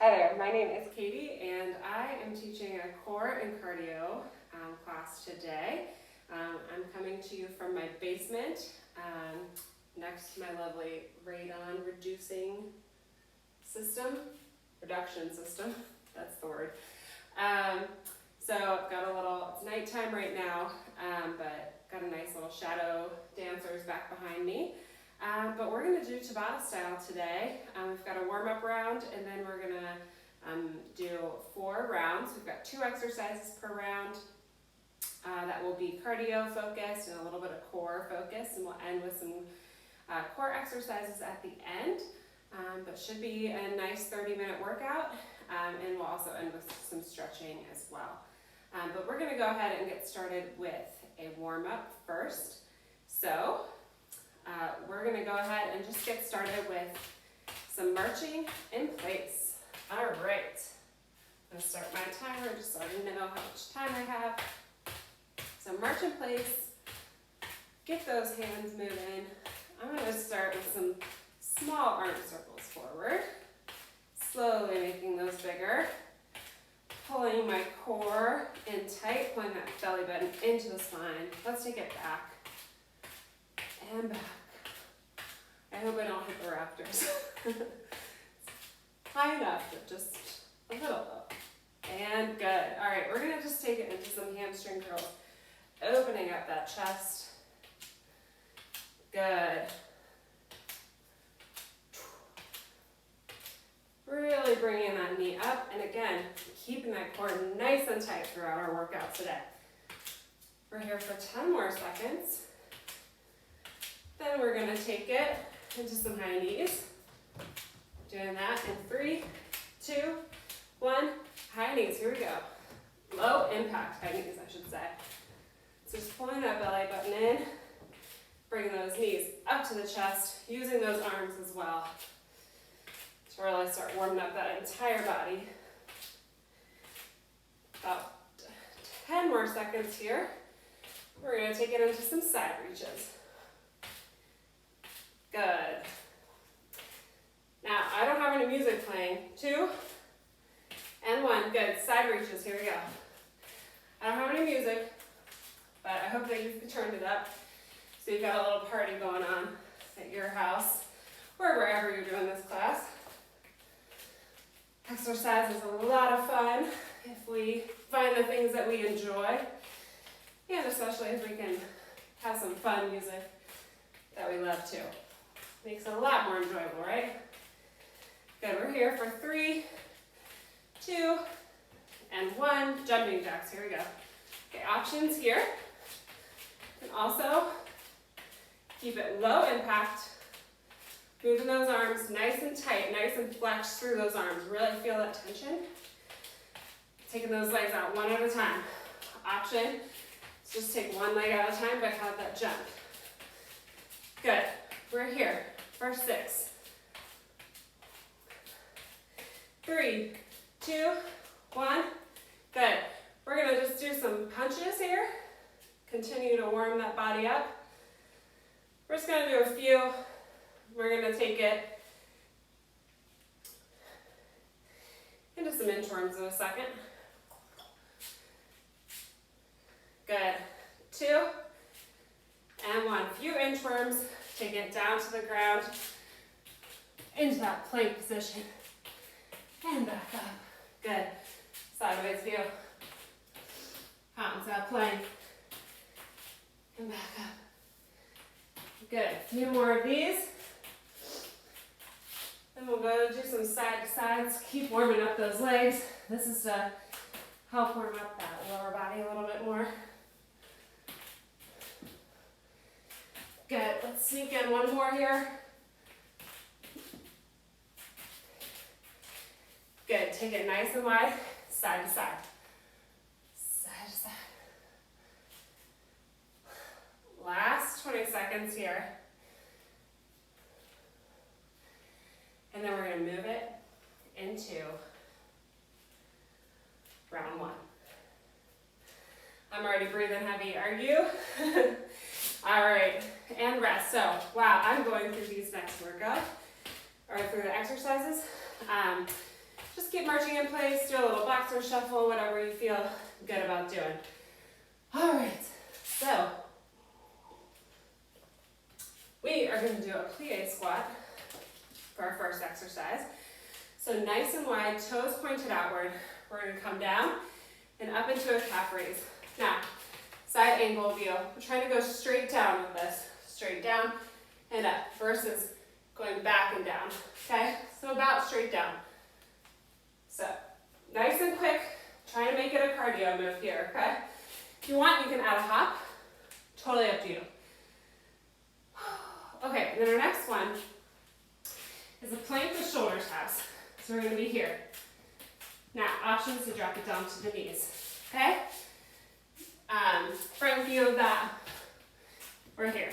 Hi there, my name is Katie and I am teaching a core and cardio class today. I'm coming to you from my basement next to my lovely radon reduction system, that's the word. So I've got it's nighttime right now, but got a nice little shadow dancers back behind me. But we're going to do Tabata style today. We've got a warm-up round, and then we're going to do 4 rounds. We've got 2 exercises per round. That will be cardio focused and a little bit of core focused, and we'll end with some core exercises at the end. But should be a nice 30-minute workout, and we'll also end with some stretching as well. But we're going to go ahead and get started with a warm-up first. So we're going to go ahead and just get started with some marching in place. All right, I'm going to start my timer just so I know how much time I have. So march in place, get those hands moving. I'm going to start with some small arm circles forward, slowly making those bigger, pulling my core in tight, pulling that belly button into the spine. Let's take it back and back. I hope I don't hit the rafters. High enough, but just a little low. And good. All right, we're going to just take it into some hamstring curls, opening up that chest. Good. Really bringing that knee up, and again, keeping that core nice and tight throughout our workout today. We're here for 10 more seconds. Then we're going to take it into some high knees. Doing that in 3, 2, 1. High knees, here we go. Low impact high knees, I should say. So just pulling that belly button in, bringing those knees up to the chest, using those arms as well to really start warming up that entire body. About 10 more seconds here. We're going to take it into some side reaches. Good. Now, I don't have any music playing. 2 and 1. Good. Side reaches. Here we go. I don't have any music, but I hope that you've turned it up so you've got a little party going on at your house or wherever you're doing this class. Exercise is a lot of fun if we find the things that we enjoy, and especially if we can have some fun music that we love too. Makes it a lot more enjoyable, right? Good, we're here for 3, 2, and 1. Jumping jacks, here we go. Okay, options here. And also, keep it low impact. Moving those arms nice and tight, nice and flexed through those arms. Really feel that tension. Taking those legs out one at a time. Option, just take one leg at a time, but have that jump. Good, we're here for 6, 3, 2, 1. Good. We're going to just do some punches here. Continue to warm that body up. We're just going to do a few. We're going to take it into some inchworms in a second. Good. 2 and 1. Few inchworms. Take it down to the ground, into that plank position, and back up. Good. Sideways view. Out into that plank, and back up. Good. A few more of these. Then we'll go do some side to sides. Keep warming up those legs. This is to help warm up that lower body a little bit more. Good. Let's sneak in one more here. Good. Take it nice and wide, side to side. Side to side. Last 20 seconds here. And then we're going to move it into round 1. I'm already breathing heavy. Are you? All right, and rest. So, wow, I'm going through these next workout, or through the exercises. Just keep keep marching in place, do a little back toe shuffle, whatever you feel good about doing. All right, so we are going to do a plie squat for our first exercise. So nice and wide, toes pointed outward. We're going to come down and up into a calf raise. Now, side angle view. We're trying to go straight down with this. Straight down and up versus going back and down. Okay, so about straight down. So nice and quick, trying to make it a cardio move here, okay? If you want, you can add a hop. Totally up to you. Okay, and then our next one is a plank with shoulder taps. So we're going to be here. Now, options to drop it down to the knees, okay? Front view of that, we're here.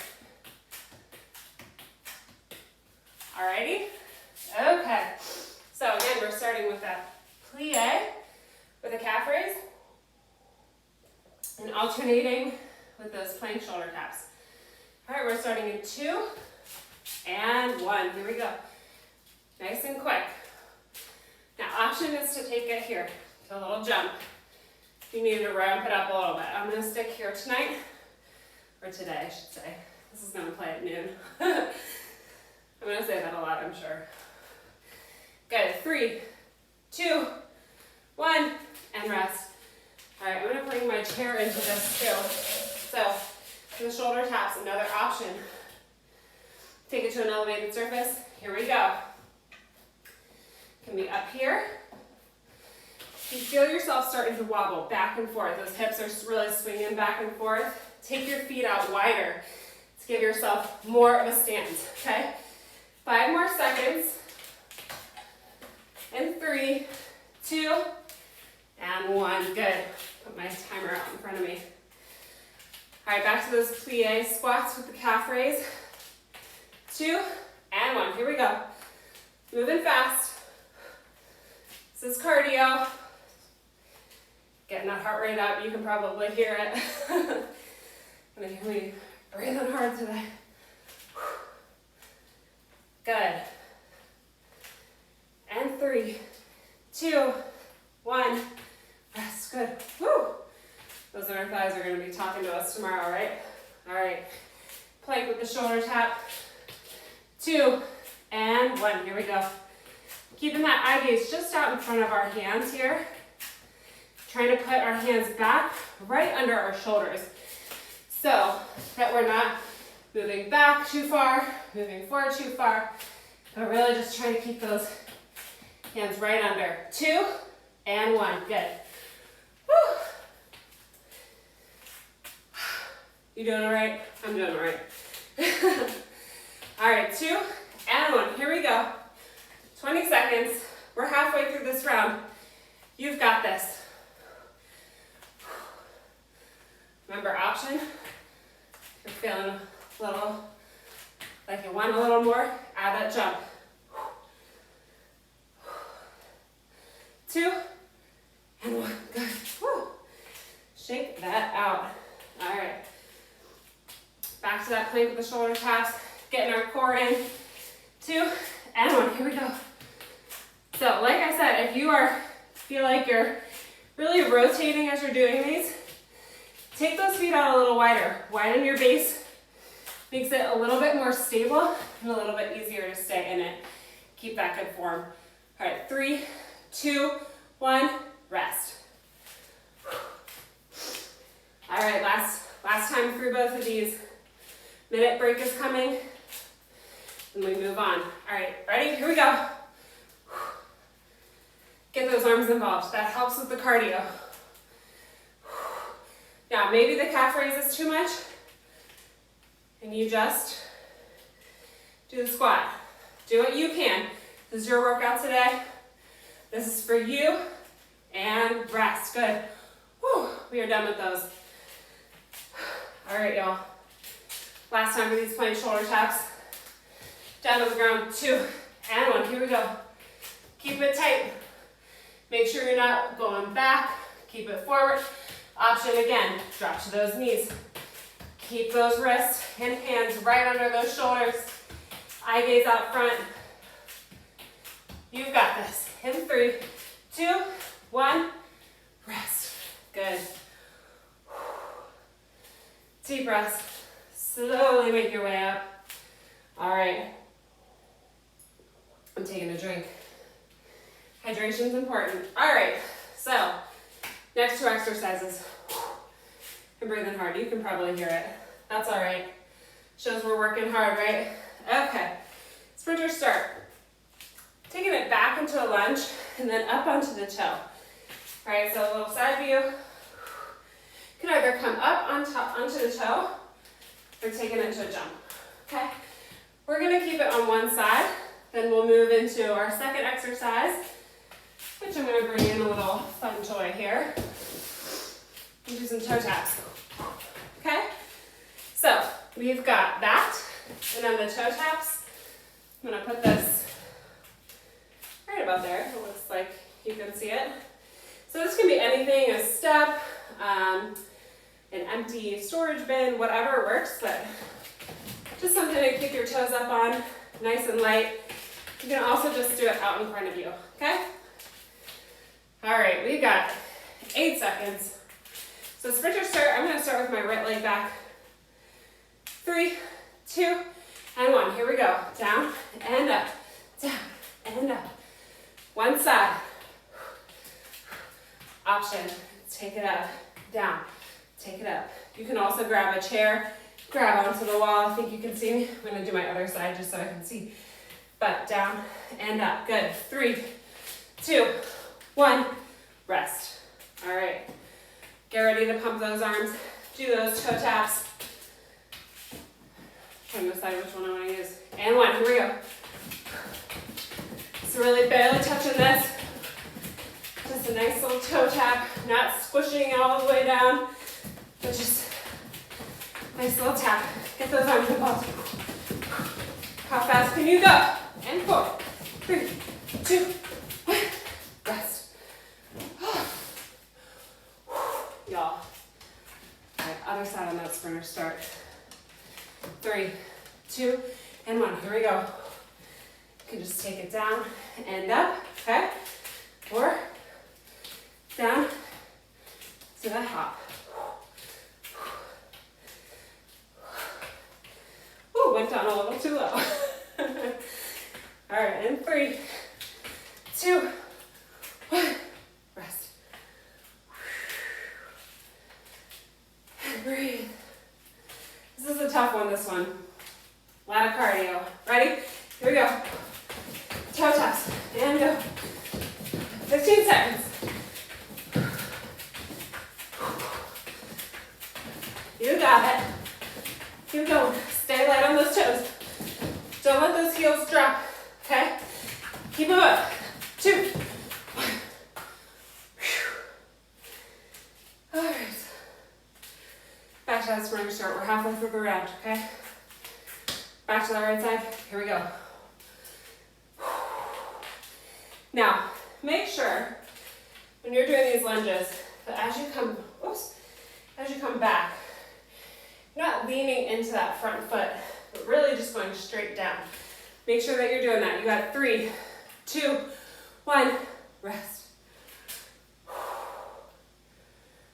Alrighty? Okay, so again, we're starting with that plie with a calf raise and alternating with those plank shoulder taps. All right, we're starting in 2 and 1. Here we go. Nice and quick. Now, option is to take it here, to a little jump. If you need to ramp it up a little bit. I'm going to stick here tonight, or today, I should say. This is going to play at noon. I'm going to say that a lot, I'm sure. Good. 3, 2, 1, and rest. All right, I'm going to bring my chair into this too. So, the shoulder taps, another option. Take it to an elevated surface. Here we go. Can be up here. If you feel yourself starting to wobble back and forth, those hips are really swinging back and forth, take your feet out wider to give yourself more of a stance, okay? 5 more seconds. And 3, 2, and 1. Good. Put my timer out in front of me. All right, back to those plie squats with the calf raise. 2 and 1. Here we go. Moving fast. This is cardio. Getting that heart rate up. You can probably hear it. And then hear me breathing hard today. Good. And 3, 2, 1. Rest. Good. Woo. Those inner thighs are going to be talking to us tomorrow, right? All right. Plank with the shoulder tap. 2 and 1. Here we go. Keeping that eye gaze just out in front of our hands here. Trying to put our hands back right under our shoulders so that we're not moving back too far, moving forward too far, but really just trying to keep those hands right under. 2 and 1. Good. Woo. You doing all right? I'm doing all right. All right, 2 and 1. Here we go. 20 seconds. We're halfway through this round. You've got this. Remember, option. If you're feeling a little like you want a little more, add that jump. 2 and 1. Good. Woo. Shake that out. All right. Back to that plank with the shoulder taps. Getting our core in. 2 and 1. Here we go. So, like I said, if you feel like you're really rotating as you're doing these, take those feet out a little wider. Widen your base. Makes it a little bit more stable and a little bit easier to stay in it. Keep that good form. All right, 3, 2, 1, rest. All right, last time through both of these. Minute break is coming. And we move on. All right, ready? Here we go. Get those arms involved. That helps with the cardio. Now, maybe the calf raise is too much, and you just do the squat. Do what you can. This is your workout today. This is for you, and rest. Good. Whew, we are done with those. All right, y'all. Last time for these plank shoulder taps. Down to the ground. 2 and 1. Here we go. Keep it tight. Make sure you're not going back. Keep it forward. Option again, drop to those knees. Keep those wrists and hands right under those shoulders. Eye gaze out front. You've got this. In 3, 2, 1, rest. Good. Deep breaths. Slowly make your way up. All right. I'm taking a drink. Hydration's important. All right, so next 2 exercises. I'm breathing hard. You can probably hear it. That's all right. Shows we're working hard, right? Okay. Sprinter start. Taking it back into a lunge and then up onto the toe. All right, so a little side view. You can either come up onto the toe or take it into a jump. Okay? We're gonna keep it on one side. Then we'll move into our second exercise, which I'm gonna bring in a little fun toy here. And do some toe taps. Okay? So we've got that, and then the toe taps. I'm gonna put this right about there. It looks like you can see it. So this can be anything, a step, an empty storage bin, whatever works, but just something to keep your toes up on, nice and light. You can also just do it out in front of you, okay? All right, we've got 8 seconds. So sprinter start, I'm gonna start with my right leg back. 3, 2, and 1. Here we go. Down and up, down and up. One side. Option, take it up, down, take it up. You can also grab a chair, grab onto the wall. I think you can see me. I'm gonna do my other side just so I can see. But down and up, good. 3, 2, 1, rest. All right, get ready to pump those arms, do those toe taps. Trying to decide which one I wanna use. And 1, here we go. So really barely touching this. Just a nice little toe tap, not squishing all the way down, but just nice little tap. Get those arms involved. How fast can you go? And 4, 3, 2, 1, rest. Y'all. All right, other side on that sprinter start. 3, 2, and 1. Here we go. You can just take it down and up, okay? Or down to the hop. Ooh, went down a little too low. All right, and 3, 2, 1, rest. And breathe. This is a tough one, this one. A lot of cardio. Ready? Here we go. Toe taps, and go. 15 seconds. You got it. Keep going. Stay light on those toes. Don't let those heels drop, okay? Keep them up. 2, 1. All right. Back to that sprinter start. We're halfway through the round, okay? Back to the right side. Here we go. Now, make sure when you're doing these lunges that as you come back, you're not leaning into that front foot, but really just going straight down. Make sure that you're doing that. You got 3, 2, 1, rest.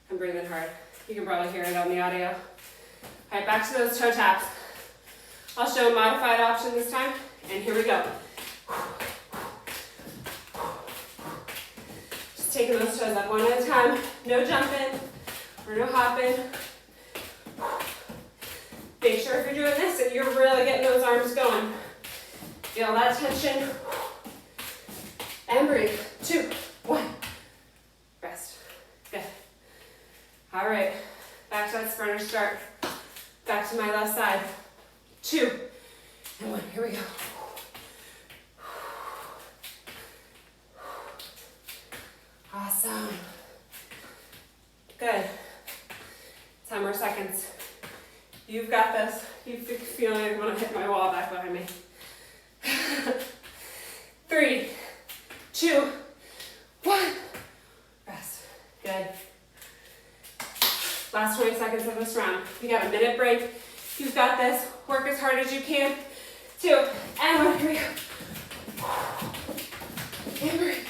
I'm breathing hard. You can probably hear it on the audio. All right, back to those toe taps. I'll show a modified option this time, and here we go. Just taking those toes up one at a time. No jumping or no hopping. Make sure if you're doing this that you're really getting those arms going. Feel that tension. And breathe. 2, 1. Rest. Good. All right. Back to that sprinter start. Back to my left side. 2, and 1. Here we go. Awesome. Good. 10 more seconds. You've got this. You feel like I'm gonna hit my wall back behind me. 3, 2, 1. Rest. Good. Last 20 seconds of this round. You got a minute break. You've got this. Work as hard as you can. 2, and 1. Here we go. And breathe.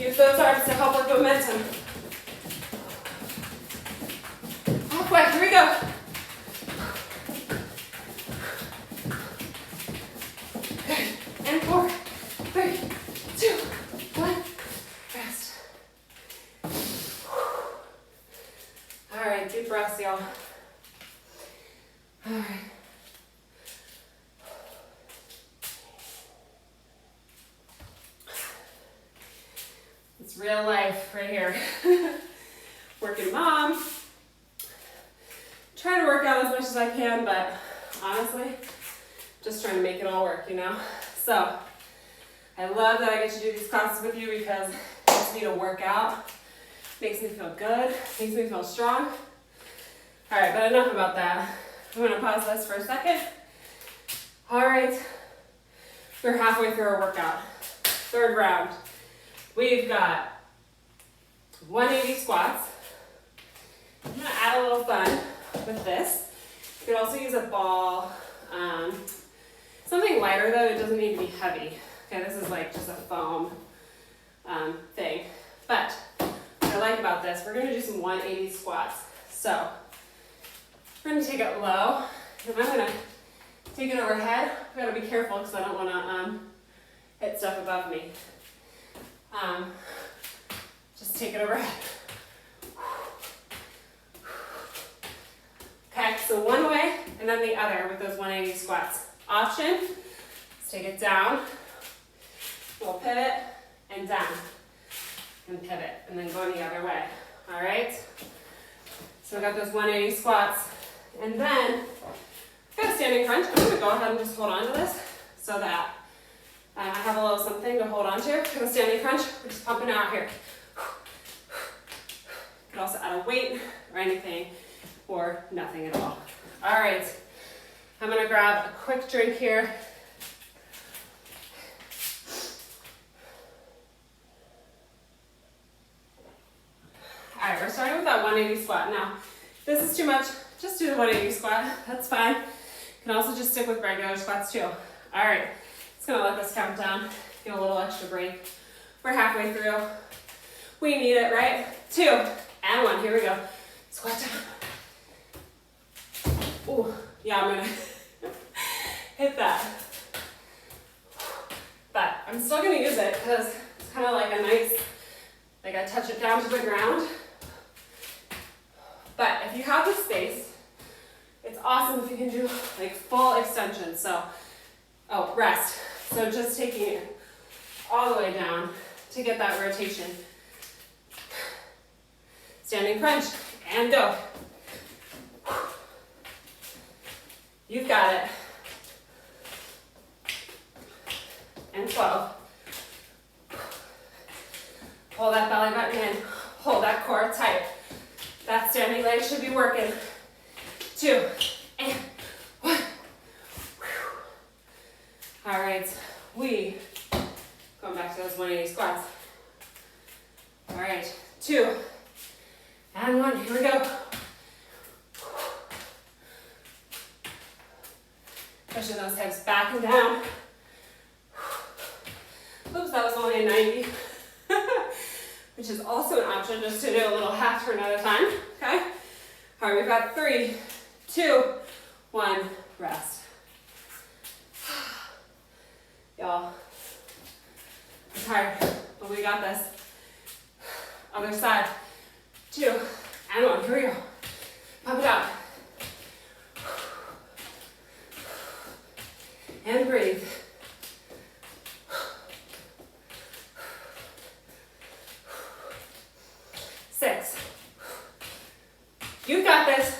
Use those arms to help with momentum. Halfway, here we go. Good. And 4, 3, 2, 1. Rest. All right, deep breaths, y'all. All right. It's real life right here. Working mom. Try to work out as much as I can, but honestly, just trying to make it all work, you know? So, I love that I get to do these classes with you because it helps me to work out, makes me feel good, makes me feel strong. All right, but enough about that. I'm gonna pause this for a second. All right, we're halfway through our workout. Third round. We've got 180 squats. I'm gonna add a little fun with this. You could also use a ball. Something lighter though, it doesn't need to be heavy. Okay, this is like just a foam thing. But what I like about this, we're gonna do some 180 squats. So we're gonna take it low, and I'm gonna take it overhead. I gotta be careful because I don't wanna hit stuff above me. Just take it overhead. Okay, so one way and then the other with those 180 squats. Option, let's take it down, we'll pivot, and down, and pivot, and then going the other way, all right? So we got those 180 squats, and then I've got a standing crunch. I'm gonna go ahead and just hold on to this so that I have a little something to hold on to. For the standing crunch, we're just pumping out here. You could also add a weight or anything, or nothing at all. All right, I'm gonna grab a quick drink here. All right, we're starting with that 180 squat. Now, if this is too much, just do the 180 squat, that's fine. You can also just stick with regular squats too. All right, just gonna let this count down, get a little extra break. We're halfway through. We need it, right? 2, and 1, here we go. Squat down. Ooh, yeah, I'm gonna hit that. But I'm still gonna use it because it's kind of like a nice, like I touch it down to the ground. But if you have the space, it's awesome if you can do like full extension. So, rest. So just taking it all the way down to get that rotation. Standing crunch, and go. You've got it. And 12. Pull that belly button in. Hold that core tight. That standing leg should be working. 2, and 1. All right, we going back to those 180 squats. All right, 2, and 1. Here we go. Pushing those hips back and down. Oops, that was only a 90. Which is also an option just to do a little half turn at a time, okay? All right, we've got 3, 2, 1, rest. Y'all, I'm tired, but we got this. Other side, 2, and 1, here we go. Pump it out. And breathe. You got this.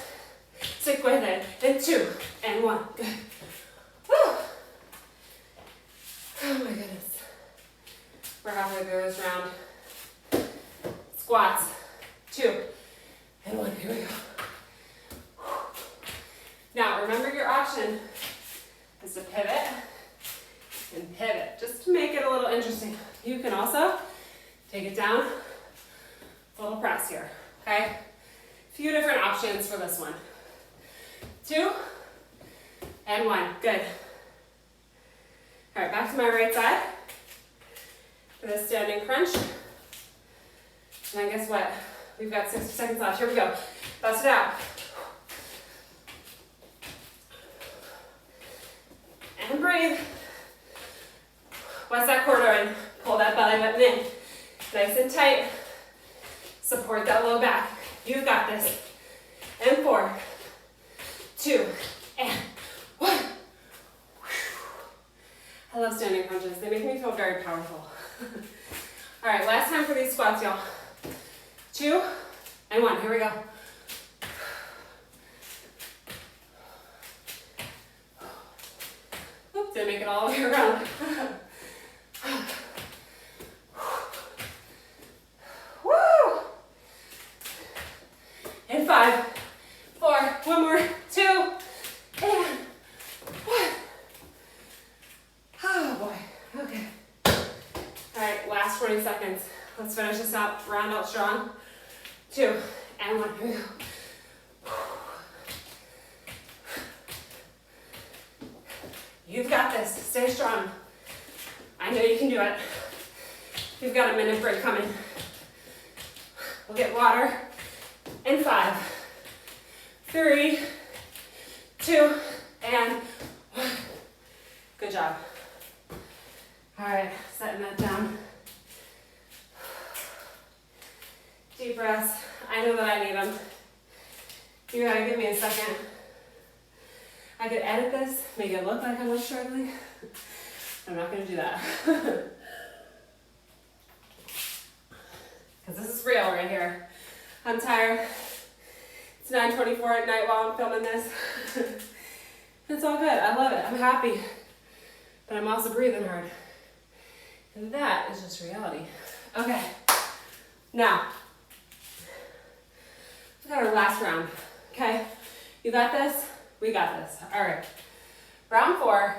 Stick with it. And 2, and 1. Good. Woo. Oh my goodness. We're halfway through this round. Squats. 2, and 1. Here we go. Now remember your option is to pivot and pivot, just to make it a little interesting. You can also take it down. A little press here. Okay? Few different options for this one. 2, and 1. Good. All right, back to my right side. For the standing crunch. And then guess what? We've got 60 seconds left. Here we go. Bust it out. And breathe. What's that core doing? Pull that belly button in. Nice and tight. Support that low back. You've got this. And 4, 2, and 1. I love standing crunches. They make me feel very powerful. All right, last time for these squats, y'all. 2 and 1. Here we go. Oops, didn't make it all the way around. Woo! And 5, 4, one more, 2, and 1. Oh boy, okay. All right, last 20 seconds. Let's finish this out, round out strong. 2 and 1, here we go. You've got this, stay strong. I know you can do it. You've got a minute break coming. We'll get water in 5, 3, 2, and 1. Good job. All right, setting that down. Deep breaths. I know that I need them. You gotta give me a second. I could edit this, make it look like I'm struggling. I'm not gonna do that. Because this is real right here. I'm tired. It's 9:24 at night while I'm filming this. It's all good, I love it, I'm happy. But I'm also breathing hard. And that is just reality. Okay, now, we got our last round, okay? You got this? We got this. All right, round 4,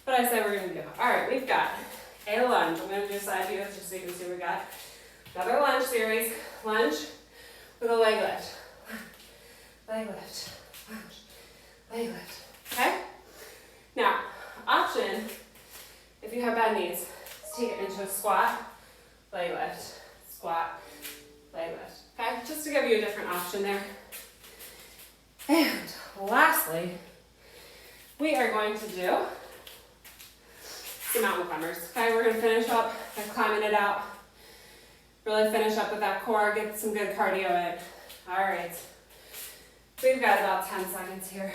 what I said we're gonna do. All right, we've got a lunge. I'm gonna do side views just so you can see what we got. Another lunge series, lunge with a leg lift. Leg lift, lunge, leg lift, okay? Now, option, if you have bad knees, is take it into a squat, leg lift, squat, leg lift, okay? Just to give you a different option there. And lastly, we are going to do some mountain climbers, okay? We're gonna finish up by climbing it out. Really finish up with that core, get some good cardio in. All right, we've got about 10 seconds here.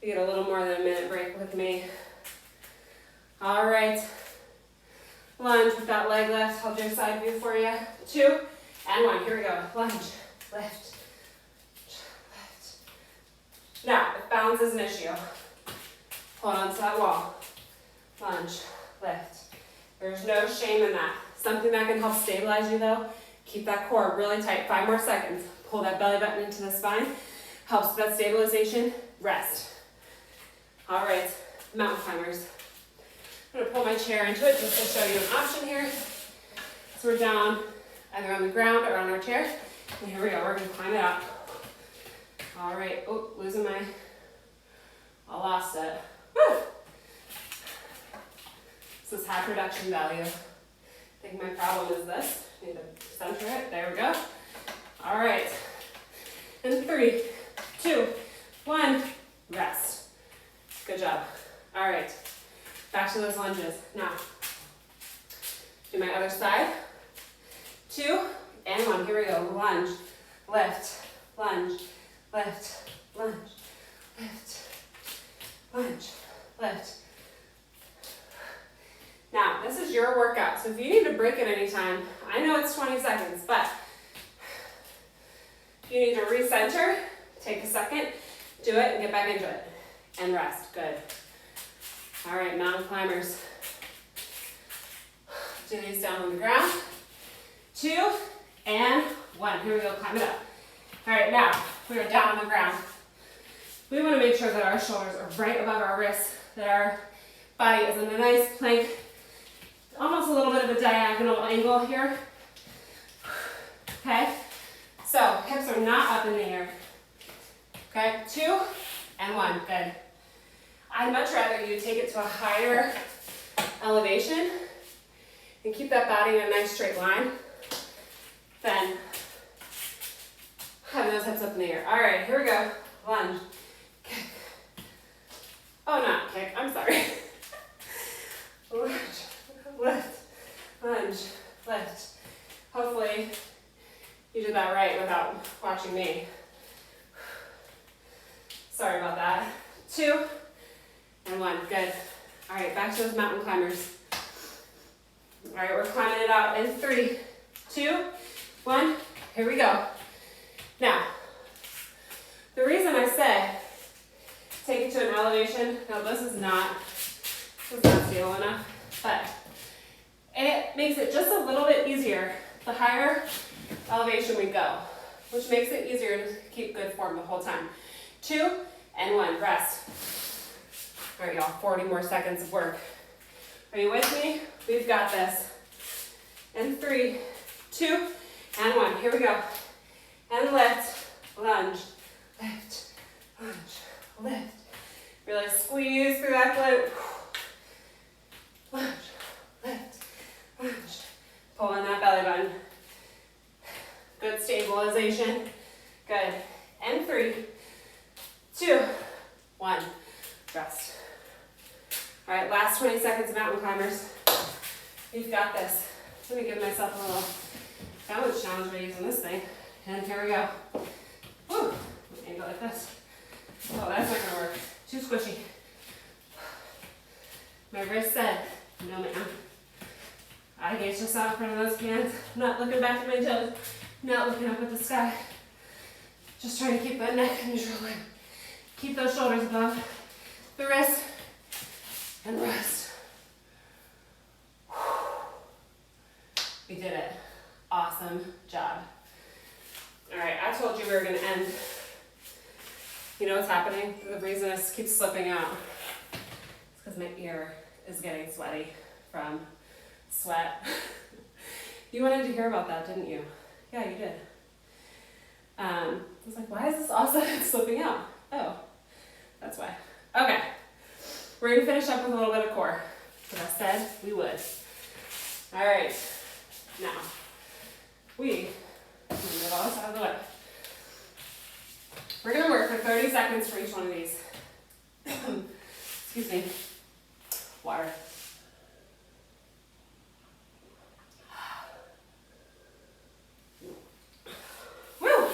You get a little more than a minute break with me. All right, lunge with that leg lift. I'll do a side view for you. 2 and 1, here we go. Lunge, lift, lift. Now, if balance is an issue, hold on to that wall. Lunge, lift. There's no shame in that. Something that can help stabilize you though, keep that core really tight. 5 more seconds. Pull that belly button into the spine. Helps with that stabilization. Rest. All right, mountain climbers. I'm gonna pull my chair into it just to show you an option here. So we're down either on the ground or on our chair. And here we go, we're gonna climb it up. All right, oh, losing my, I lost it. Woo! This is high production value. I think my problem is this. Need to center it, there we go. All right, and 3, 2, 1, rest. Good job. All right, back to those lunges. Now, do my other side. 2 and 1, here we go. Lunge, lift, lunge, lift, lunge, lift, lunge, lift. Now, this is your workout, so if you need to break it anytime, I know it's 20 seconds, but if you need to recenter, take a second, do it, and get back into it, and rest. Good. All right, mountain climbers. Do these down on the ground. 2 and 1. Here we go, climb it up. All right, now, we are down on the ground. We want to make sure that our shoulders are right above our wrists, that our body is in a nice plank, almost a little bit of a diagonal angle here. Okay, so hips are not up in the air. Okay, 2 and 1, good. I'd much rather you take it to a higher elevation and keep that body in a nice straight line. Then have those hips up in the air. All right, here we go. Lunge, kick. Oh, not kick, I'm sorry. Lunge, lift, lunge, lift. Hopefully you did that right without watching me. Sorry about that. 2 and 1, good. All right, back to those mountain climbers. All right, we're climbing it out in 3, 2, 1, here we go. Now, the reason I said take it to an elevation, no, this is not stable enough, but it makes it just a little bit easier the higher elevation we go, which makes it easier to keep good form the whole time. 2 and 1, rest. All right, y'all, 40 more seconds of work. Are you with me? We've got this. And 3, 2, and 1, here we go. And lift, lunge, lift, lunge, lift. Really squeeze through that glute. Lunge, lift, lunge. Pull in that belly button. Good stabilization. Good. And 3, 2, 1. Rest. All right, last 20 seconds of mountain climbers. We've got this. Let me give myself a little balance challenge by using this thing. And here we go. Woo. Maybe like this. Oh, that's not gonna work. Too squishy. My wrist said, no ma'am. I gaze just out in front of those hands. Not looking back at my toes. Not looking up at the sky. Just trying to keep that neck neutral. Keep those shoulders above the wrist. And rest. We did it. Awesome job. All right, I told you we were going to end. You know what's happening? The reason this keeps slipping out is because my ear is getting sweaty from sweat. You wanted to hear about that, didn't you? Yeah, you did. I was like, why is this all of a sudden slipping out? Oh, that's why. Okay, we're going to finish up with a little bit of core, because I said we would. All right, now, we move all this out of the way. We're going to work for 30 seconds for each one of these. Excuse me. Water. Woo!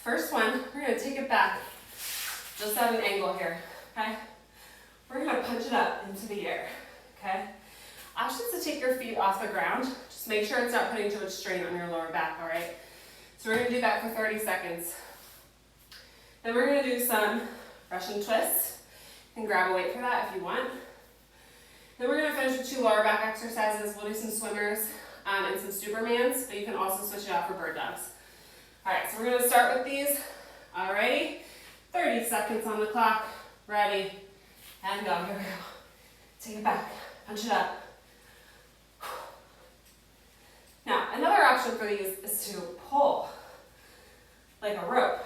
First one, we're going to take it back. Just at an angle here, okay? We're going to punch it up into the air, okay? Options to take your feet off the ground. Just make sure it's not putting too much strain on your lower back, all right? So we're going to do that for 30 seconds. Then we're going to do some Russian twists. You can grab a weight for that if you want. Then we're going to finish with 2 lower back exercises. We'll do some swimmers and some Supermans, but you can also switch it out for bird dogs. All right, so we're going to start with these. Alrighty, 30 seconds on the clock. Ready, and go. Here we go. Take it back, punch it up. Now, another option for these is to pull like a rope.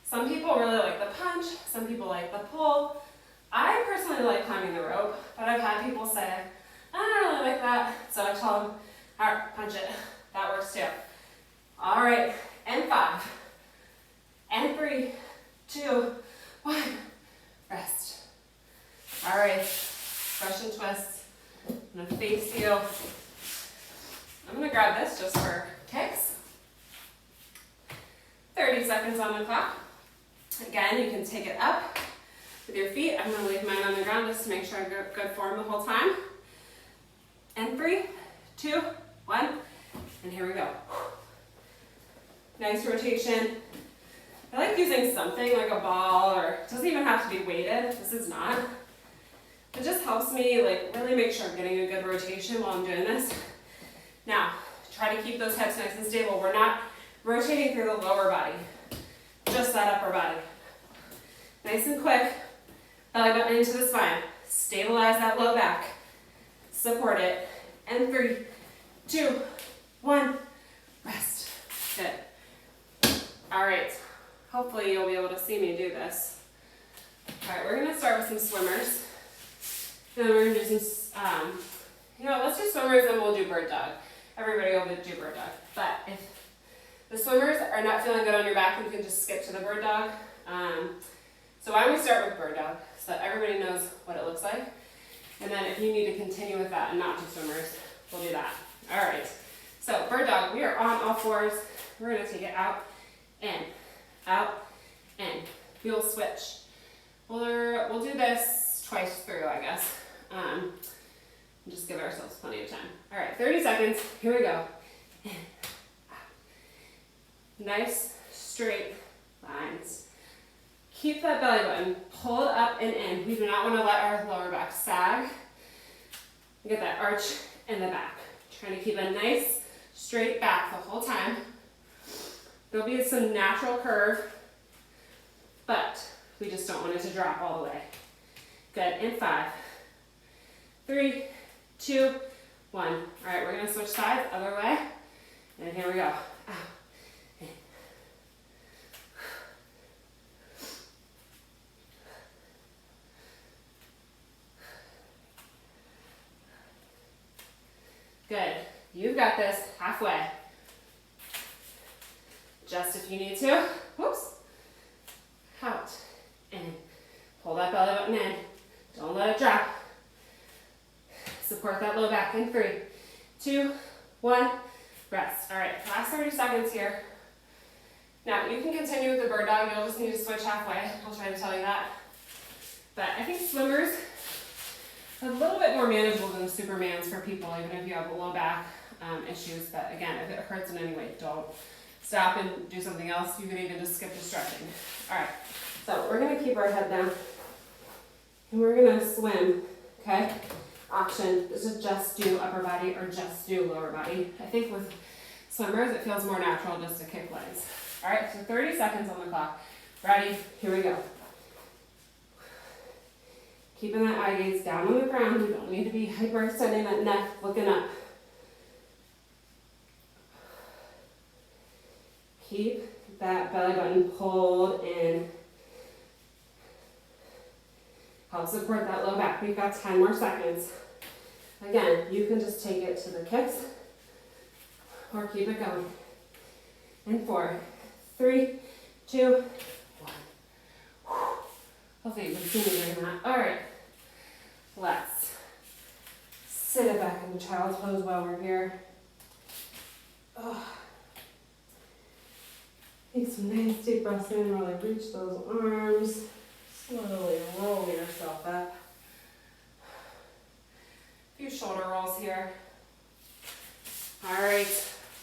Some people really like the punch, some people like the pull. I personally like climbing the rope, but I've had people say, I don't really like that. So I tell them, all right, punch it. That works too. All right, and 5, and 3, 2, 1, rest. All right, Russian twists. I'm gonna face you. I'm gonna grab this just for kicks. 30 seconds on the clock. Again, you can take it up with your feet. I'm gonna leave mine on the ground just to make sure I get good form the whole time. And 3, 2, 1, and here we go. Nice rotation. I like using something like a ball, or it doesn't even have to be weighted. This is not. It just helps me like really make sure I'm getting a good rotation while I'm doing this. Now, try to keep those hips nice and stable. We're not rotating through the lower body, just that upper body. Nice and quick, belly button into the spine. Stabilize that low back. Support it. And 3, 2, 1, rest. Good. All right, hopefully you'll be able to see me do this. All right, we're gonna start with some swimmers. And then we're gonna do some, let's do swimmers and we'll do bird dog. Everybody will do bird dog. But if the swimmers are not feeling good on your back, you can just skip to the bird dog. So why don't we start with bird dog so that everybody knows what it looks like. And then if you need to continue with that and not do swimmers, we'll do that. All right. So bird dog, we are on all fours. We're gonna take it out, in, in. We'll switch. We'll do this twice through, I guess. Just give ourselves plenty of time. All right, 30 seconds. Here we go. In, out. Nice straight lines. Keep that belly button pulled up and in. We do not want to let our lower back sag. Get that arch in the back. Trying to keep a nice straight back the whole time. There'll be some natural curve, but we just don't want it to drop all the way. Good, in 5, 3, 2, 1. All right, we're gonna switch sides, other way. And here we go. Out, in. Good, you've got this, halfway. Just if you need to, whoops. Out, in. Pull that belly button in. Don't let it drop. Support that low back in 3, 2, 1, rest. All right, last 30 seconds here. Now, you can continue with the bird dog. You'll just need to switch halfway. I'll try to tell you that. But I think swimmers are a little bit more manageable than the Supermans for people, even if you have low back issues. But again, if it hurts in any way, don't stop and do something else. You can even just skip the stretching. All right, so we're gonna keep our head down and we're gonna swim, okay? Option is to just do upper body or just do lower body. I think with swimmers, it feels more natural just to kick legs. All right, so 30 seconds on the clock. Ready? Here we go. Keeping that eye gaze down on the ground. You don't need to be hyperextending that neck, looking up. Keep that belly button pulled in. Help support that low back. We've got 10 more seconds. Again, you can just take it to the kicks or keep it going. In 4, 3, 2, 1. Hopefully you can see me doing that. All right, let's sit it back in the child's pose while we're here. Oh. Take some nice deep breaths in, really reach those arms. Slowly roll yourself up. A few shoulder rolls here. All right,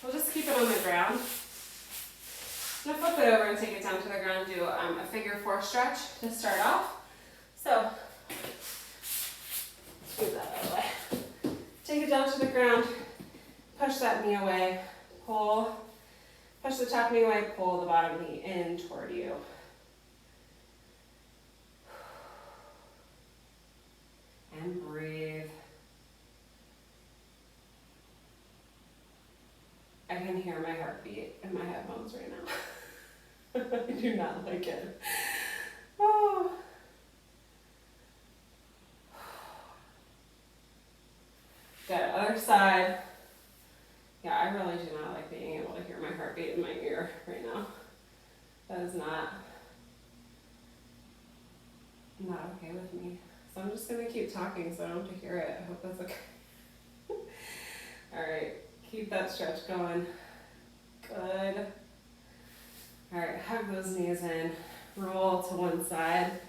we'll just keep it on the ground. I'm gonna flip it over and take it down to the ground, do a figure 4 stretch to start off. So, move that out of the way. Take it down to the ground, push that knee away, pull, push the top knee away, pull the bottom knee in toward you. And breathe. I can hear my heartbeat in my headphones right now. I do not like it. Oh. Good, other side. Yeah, I really do not like being able to hear my heartbeat in my ear right now. That is not okay with me. So I'm just gonna keep talking so I don't have to hear it. I hope that's okay. All right, keep that stretch going. Good. All right, hug those knees in. Roll to one side.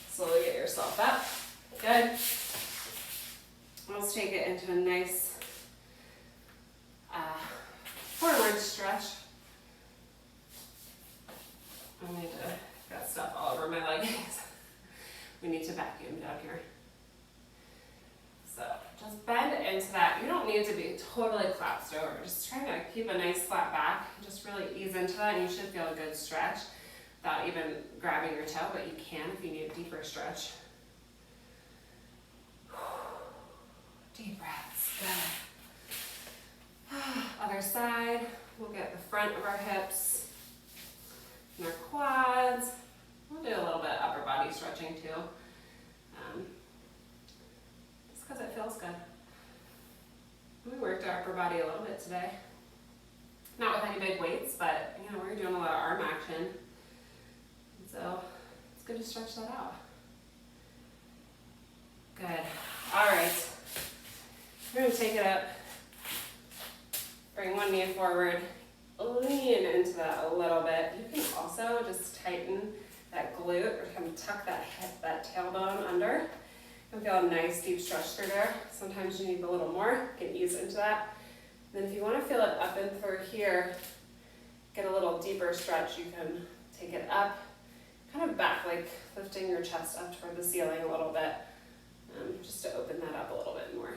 Slowly get yourself up. Good. Let's take it into a nice forward stretch. I need to, got stuff all over my leggings. We need to vacuum down here. So just bend into that. You don't need to be totally collapsed over. Just try to keep a nice flat back. Just really ease into that and you should feel a good stretch without even grabbing your toe, but you can if you need a deeper stretch. Deep breaths, good. Other side, we'll get the front of our hips and our quads. We'll do a little bit of upper body stretching too. just because it feels good. We worked our upper body a little bit today. Not with any big weights, but you know, we're doing a lot of arm action. So it's good to stretch that out. Good. All right. We're going to take it up. Bring one knee forward. Lean into that a little bit. You can also just tighten that glute or kind of tuck that hip, that tailbone under. You can feel a nice deep stretch through there. Sometimes you need a little more. You can ease into that. Then if you want to feel it up and through here, get a little deeper stretch, you can take it up, kind of back, like lifting your chest up toward the ceiling a little bit, just to open that up a little bit more.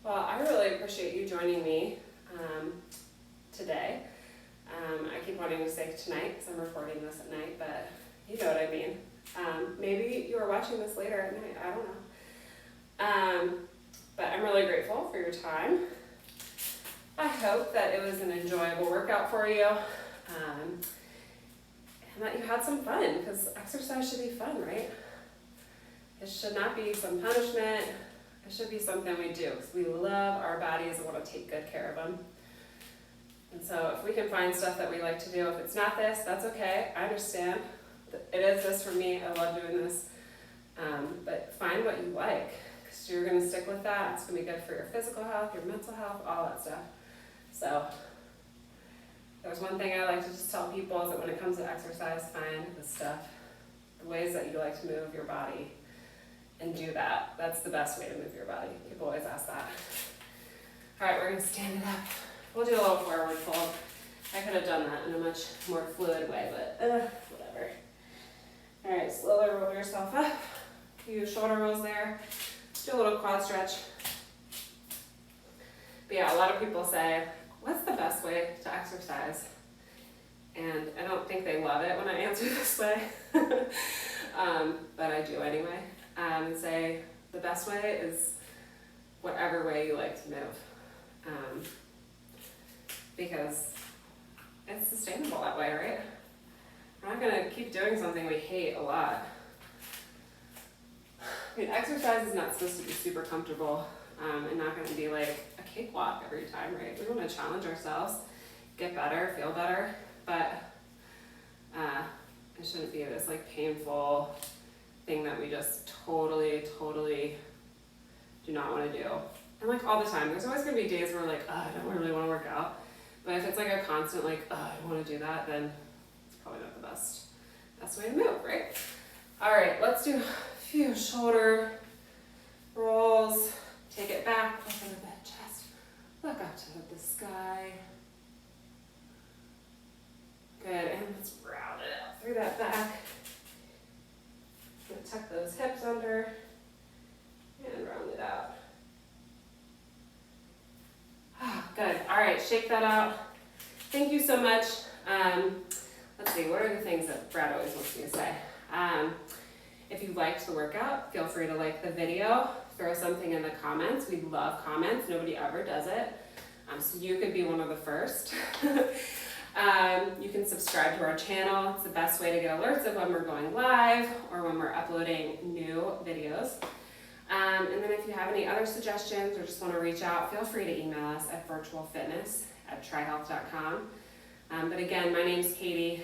Well, I really appreciate you joining me today. I keep wanting to say tonight because I'm recording this at night, but you know what I mean. Maybe you are watching this later at night, I don't know. But I'm really grateful for your time. I hope that it was an enjoyable workout for you, and that you had some fun, because exercise should be fun, right? It should not be some punishment. It should be something we do, because we love our bodies and want to take good care of them. And so if we can find stuff that we like to do, if it's not this, that's okay. I understand. It is this for me. I love doing this. But find what you like. So you're going to stick with that. It's going to be good for your physical health, your mental health, all that stuff. So there's one thing I like to just tell people is that when it comes to exercise, find the stuff, the ways that you like to move your body, and do that. That's the best way to move your body. People always ask that. All right, we're going to stand it up. We'll do a little forward fold. I could have done that in a much more fluid way, but whatever. All right, slowly roll yourself up. A few shoulder rolls there. Do a little quad stretch. But yeah, a lot of people say, what's the best way to exercise? And I don't think they love it when I answer this way, but I do anyway. And say the best way is whatever way you like to move, because it's sustainable that way, right? We're not gonna keep doing something we hate a lot. I mean, exercise is not supposed to be super comfortable, and not going to be like a cakewalk every time, right? We want to challenge ourselves, get better, feel better, but it shouldn't be this like painful thing that we just totally do not want to do. And like all the time, there's always going to be days where we're like, oh, I don't really want to work out. But if it's like a constant like, oh, I don't want to do that, then it's probably not the best way to move, right? All right, let's do few shoulder rolls. Take it back, look into the chest, look up to the sky. Good, and let's round it out through that back. Tuck those hips under and round it out. Good, all right, shake that out. Thank you so much. Let's see, what are the things that Brad always wants me to say? If you liked the workout, feel free to like the video, throw something in the comments. We love comments, nobody ever does it. So you could be one of the first. You can subscribe to our channel. It's the best way to get alerts of when we're going live or when we're uploading new videos. And then if you have any other suggestions or just want to reach out, feel free to email us at virtualfitness@tryhealth.com. But again, my name's Katie.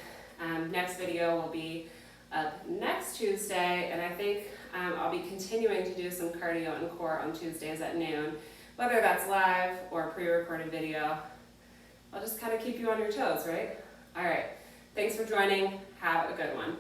Next video will be up next Tuesday, and I think I'll be continuing to do some cardio and core on Tuesdays at noon, whether that's live or pre-recorded video. I'll just kind of keep you on your toes, right? All right, thanks for joining. Have a good one.